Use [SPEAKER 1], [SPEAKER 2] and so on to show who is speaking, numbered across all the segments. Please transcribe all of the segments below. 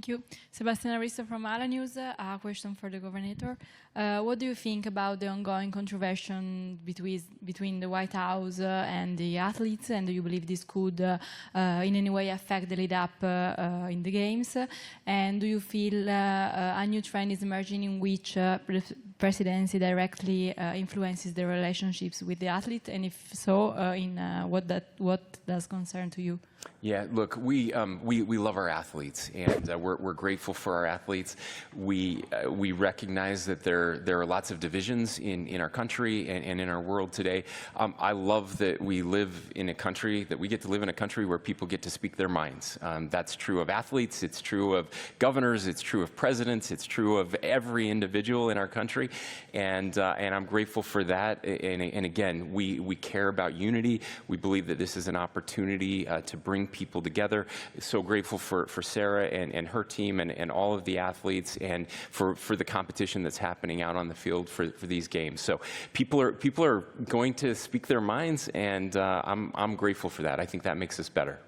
[SPEAKER 1] Thank you. Sebastian Arista from alanews. A question for the Governor. What do you think about the ongoing controversy between the White House and the athletes, and do you believe this could in any way affect the lead-up in the Games? And do you feel a new trend is emerging in which presidency directly influences the relationships with the athlete, and if so, in what does concern to you?
[SPEAKER 2] Yeah, look, we love our athletes, and we're grateful for our athletes. We recognize that there are lots of divisions in our country and in our world today. I love that we live in a country, that we get to live in a country where people get to speak their minds. That's true of athletes, it's true of governors, it's true of presidents, it's true of every individual in our country, and I'm grateful for that. And again, we care about unity. We believe that this is an opportunity to bring people together. So grateful for Sarah and her team and all of the athletes, and for the competition that's happening out on the field for these games. So people are going to speak their minds, and I'm grateful for that. I think that makes us better.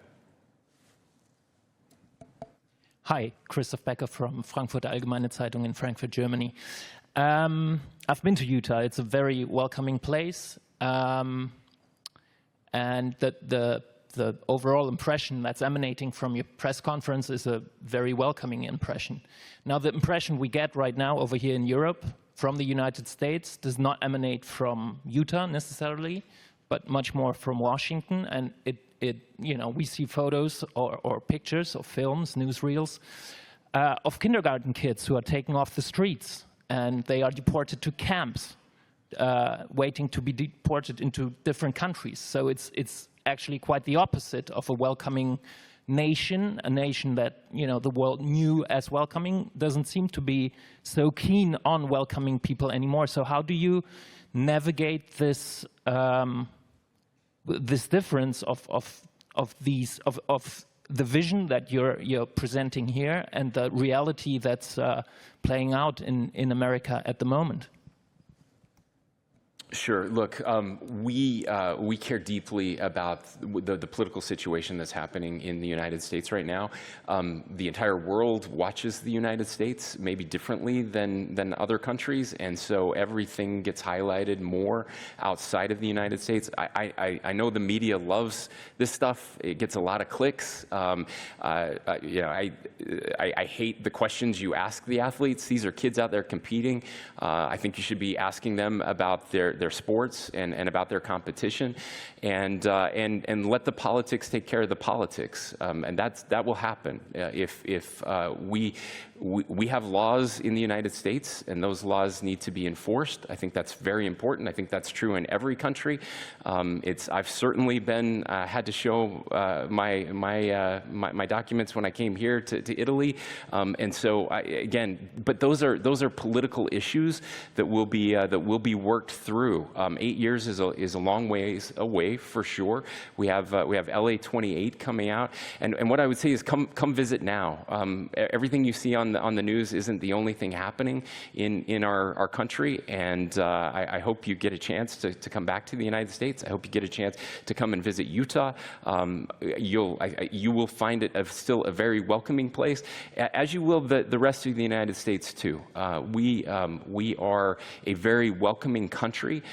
[SPEAKER 3] Hi, Christoph Becker from Frankfurter Allgemeine Zeitung in Frankfurt, Germany. I've been to Utah. It's a very welcoming place, and the overall impression that's emanating from your press conference is a very welcoming impression. Now, the impression we get right now over here in Europe from the United States does not emanate from Utah necessarily, but much more from Washington. And we see photos or pictures of films, newsreels, of kindergarten kids who are taken off the streets, and they are deported to camps, waiting to be deported into different countries. So it's actually quite the opposite of a welcoming nation, a nation that the world knew as welcoming, doesn't seem to be so keen on welcoming people anymore. So how do you navigate this this difference of the vision that you're presenting here and the reality that's playing out in America at the moment?
[SPEAKER 2] Sure. Look, we care deeply about the political situation that's happening in the United States right now. The entire world watches the United States maybe differently than other countries, and so everything gets highlighted more outside of the United States. I know the media loves this stuff. It gets a lot of clicks. I hate the questions you ask the athletes. These are kids out there competing. I think you should be asking them about their sports and about their competition, and let the politics take care of the politics, and that will happen if we have laws in the United States, and those laws need to be enforced. I think that's very important. I think that's true in every country. I've certainly had to show my documents when I came here to Italy, and so but those are political issues that will be worked through. 8 years is a long ways away for sure. We have LA 28 coming out, and what I would say is come visit now. Everything you see on the news isn't the only thing happening in our country, and I hope you get a chance to come back to the United States. I hope you get a chance to come and visit Utah. You will find it still a very welcoming place, as you will the rest of the United States too. We are a very welcoming country.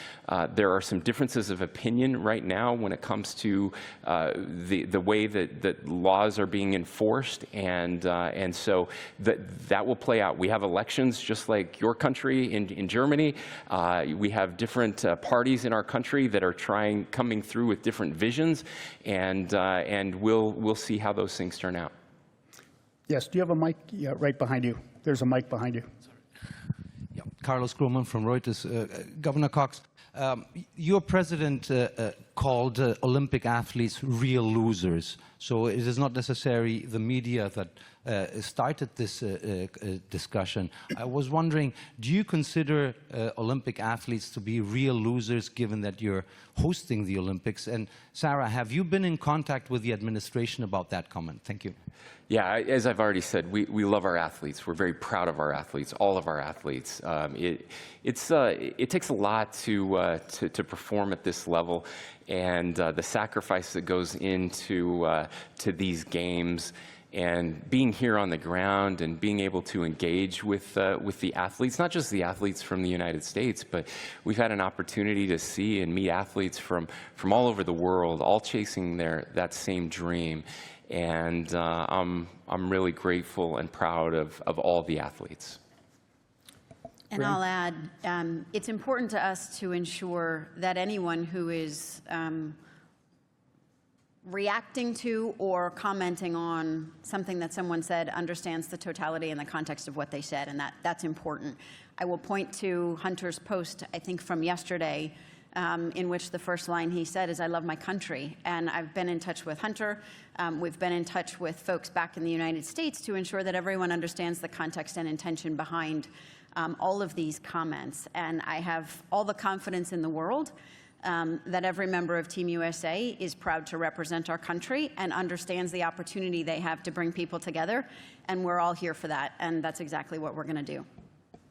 [SPEAKER 2] There are some differences of opinion right now when it comes to the way that laws are being enforced, and so that will play out. We have elections just like your country in Germany. We have different parties in our country that are coming through with different visions, and we'll see how those things turn out.
[SPEAKER 4] Yes, do you have a mic? Yeah, right behind you. There's a mic behind you.
[SPEAKER 5] Yeah. Carlos Grohmann from Reuters. Governor Cox, your president called Olympic athletes real losers. So it is not necessarily the media that started this discussion. I was wondering, do you consider Olympic athletes to be real losers given that you're hosting the Olympics? And Sarah, have you been in contact with the administration about that comment? Thank you.
[SPEAKER 2] Yeah, as I've already said, we love our athletes. We're very proud of our athletes, all of our athletes. It takes a lot to perform at this level, and the sacrifice that goes into to these games And being here on the ground and being able to engage with the athletes, not just the athletes from the United States, but we've had an opportunity to see and meet athletes from all over the world, all chasing that same dream. And I'm really grateful and proud of all the athletes.
[SPEAKER 6] And I'll add, it's important to us to ensure that anyone who is reacting to or commenting on something that someone said understands the totality and the context of what they said, and that's important. I will point to Hunter's post, I think from yesterday, in which the first line he said is, "I love my country." And I've been in touch with Hunter. We've been in touch with folks back in the United States to ensure that everyone understands the context and intention behind all of these comments. And I have all the confidence in the world that every member of Team USA is proud to represent our country and understands the opportunity they have to bring people together. And we're all here for that. And that's exactly what we're going to do.